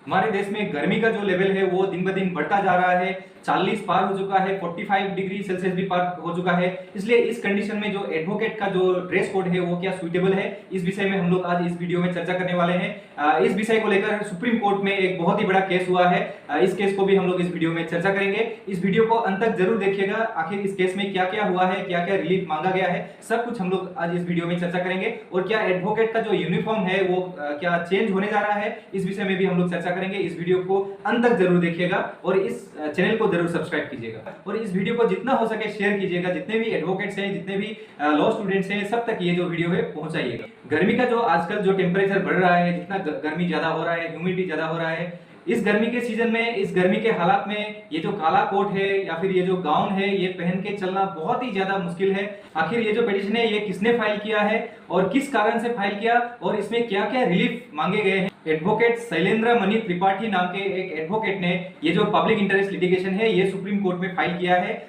हमारे देश में गर्मी का जो लेवल है वो दिन ब दिन बढ़ता जा रहा है। 40 पार हो चुका है, 45 डिग्री सेल्सियस भी पार हो चुका है। इसलिए इस कंडीशन में जो एडवोकेट का जो ड्रेस कोड है वो क्या सूटेबल है, इस विषय में हम लोग आज इस वीडियो में चर्चा करने वाले हैं। इस विषय को लेकर सुप्रीम कोर्ट में एक बहुत ही बड़ा केस हुआ है। इस केस को भी हम लोग इस वीडियो में चर्चा करेंगे। इस वीडियो को अंत तक जरूर देखिएगा। आखिर इस केस में क्या क्या हुआ है, क्या क्या रिलीफ मांगा गया है, सब कुछ हम लोग आज इस वीडियो में चर्चा करेंगे। और क्या एडवोकेट का जो यूनिफॉर्म है वो क्या चेंज होने जा रहा है, इस विषय में भी हम लोग चर्चा करेंगे। इस वीडियो को अंत तक जरूर देखिएगा और इस चैनल को जरूर सब्सक्राइब कीजिएगा और इस वीडियो को जितना हो सके शेयर कीजिएगा। जितने भी एडवोकेट्स हैं, जितने भी लॉ स्टूडेंट्स हैं, सब तक ये जो वीडियो है पहुंचाइएगा। गर्मी का जो आजकल जो टेम्परेचर बढ़ रहा है, जितना गर्मी ज्यादा हो रहा है, ह्यूमिडिटी ज्यादा हो रहा है, इस गर्मी के सीजन में, इस गर्मी के हालात में ये जो काला कोट है या फिर ये जो गाउन है, ये पहन के चलना बहुत ही ज्यादा मुश्किल है। आखिर ये जो पिटीशन है ये किसने फाइल किया है और किस कारण से फाइल किया और इसमें क्या क्या रिलीफ मांगे गए हैं। एडवोकेट शैलेंद्र मणि त्रिपाठी नाम के एक एडवोकेट ने ये जो पब्लिक इंटरेस्ट लिटिगेशन है ये सुप्रीम कोर्ट में फाइल किया है।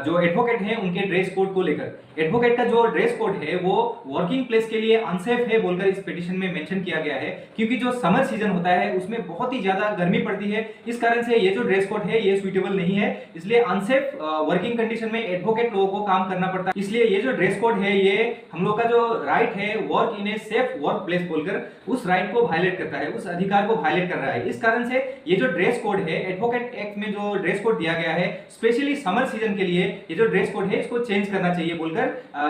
जो एडवोकेट हैं उनके ड्रेस कोड को लेकर। एडवोकेट का जो ड्रेस कोड है वो वर्किंग प्लेस के लिए अनसेफ है बोलकर इस पिटीशन में मेंशन किया गया है, क्योंकि जो समर सीजन होता है उसमें बहुत ही ज्यादा गर्मी पड़ती है। इस कारण से ये जो ड्रेस कोड है ये सुइटेबल नहीं है। इसलिए अनसेफ वर्किंग कंडीशन में एडवोकेट लोगों को काम करना पड़ता है। इसलिए ये जो ड्रेस कोड है ये हम लोग का जो राइट है work in a safe work place बोलकर उस राइट को वायलेट करता है, उस अधिकार को वायलेट कर रहा है। इस कारण से ये जो ड्रेस कोड है, एडवोकेट एक्ट में जो ड्रेस कोड दिया गया है स्पेशली समर सीजन के लिए, ये जो ड्रेस कोड है इसको चेंज करना चाहिए बोलकर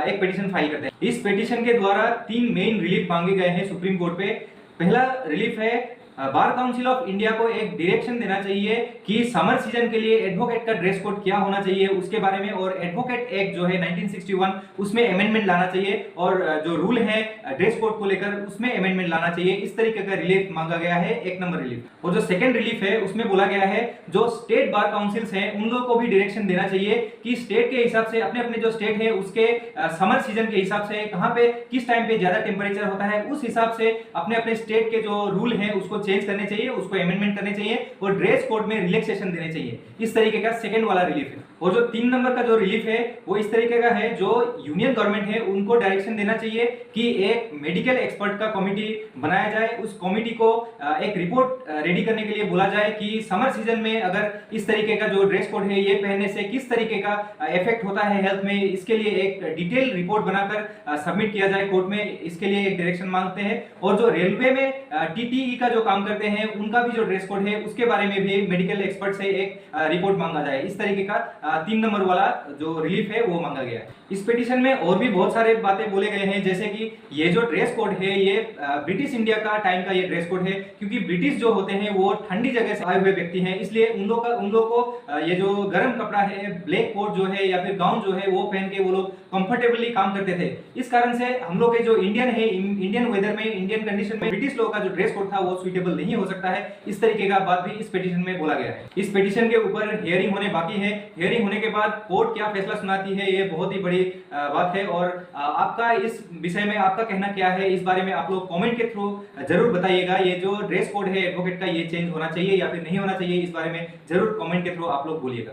एक पिटीशन फाइल करते हैं। इस पिटीशन के द्वारा 3 मेन रिलीफ मांगे गए हैं सुप्रीम कोर्ट पे। पहला रिलीफ है बार काउंसिल ऑफ इंडिया को एक डायरेक्शन देना चाहिए कि समर सीजन के लिए एडवोकेट का ड्रेस कोड क्या होना चाहिए उसके बारे में, और एडवोकेट एक्ट जो है 1961 उसमें अमेंडमेंट लाना चाहिए और जो रूल है ड्रेस कोड को लेकर उसमें अमेंडमेंट लाना चाहिए। इस तरीके का रिलीफ मांगा गया है, 1 नंबर रिलीफ। और जो सेकंड रिलीफ है उसमें बोला गया है जो स्टेट बार काउंसिल्स हैं उन लोगों को भी डायरेक्शन देना चाहिए कि स्टेट के हिसाब से अपने अपने जो स्टेट है उसके समर सीजन के हिसाब से कहां पे किस टाइम पे ज्यादा टेम्परेचर होता है उस हिसाब से अपने अपने स्टेट के जो रूल है उसको चेंज करने चाहिए, उसको अमेंडमेंट करने चाहिए और ड्रेस कोड में रिलैक्सेशन देने चाहिए। इस तरीके का सेकंड वाला रिलीफ है। और जो 3 नंबर का जो रिलीफ है वो इस तरीके का है, जो यूनियन गवर्नमेंट है उनको डायरेक्शन देना चाहिए कि एक मेडिकल एक्सपर्ट का कमिटी बनाया जाए, उस कमिटी को एक रिपोर्ट रेडी करने के लिए बोला जाए कि समर सीजन में अगर इस तरीके का जो ड्रेस कोड है ये पहनने से किस तरीके का इफेक्ट होता है हेल्थ में, इसके लिए एक डिटेल रिपोर्ट बनाकर सबमिट किया जाए कोर्ट में। इसके लिए एक डायरेक्शन मांगते हैं। और जो रेलवे में टीटीई का जो काम करते हैं उनका भी जो ड्रेस कोड है उसके बारे में भी मेडिकल एक्सपर्ट से एक रिपोर्ट मांगा जाए। इस तरीके का 3 नंबर वाला जो रिलीफ है वो मांगा गया है। इस पिटीशन में और भी बहुत सारे बातें बोले गए हैं, जैसे कि ये जो ड्रेस कोड है ये ब्रिटिश इंडिया का टाइम का ये ड्रेस कोड है, क्योंकि ब्रिटिश जो होते हैं वो ठंडी जगह से आए हुए व्यक्ति हैं। इसलिए उन लोग को ये जो गर्म कपड़ा है, ब्लैक कोट जो है या फिर गाउन जो है वो पहन के वो लोग कंफर्टेबली काम करते थे। इस कारण से हम लोग के जो इंडियन है, इंडियन वेदर में, इंडियन कंडीशन में ब्रिटिश लोगों का जो ड्रेस कोड था वो सुइटेबल नहीं हो सकता है। इस तरीके का बात भी इस पिटीशन में बोला गया है। इस पिटीशन के ऊपर हियरिंग होने बाकी है। हियरिंग होने के बाद कोर्ट क्या फैसला सुनाती है ये बहुत ही बड़ी बात है। और आपका इस विषय में आपका कहना क्या है, इस बारे में आप लोग कमेंट के थ्रू जरूर बताइएगा। ये जो ड्रेस कोड है एडवोकेट का ये चेंज होना चाहिए या फिर नहीं होना चाहिए, इस बारे में जरूर कमेंट के थ्रू आप लोग बोलिएगा।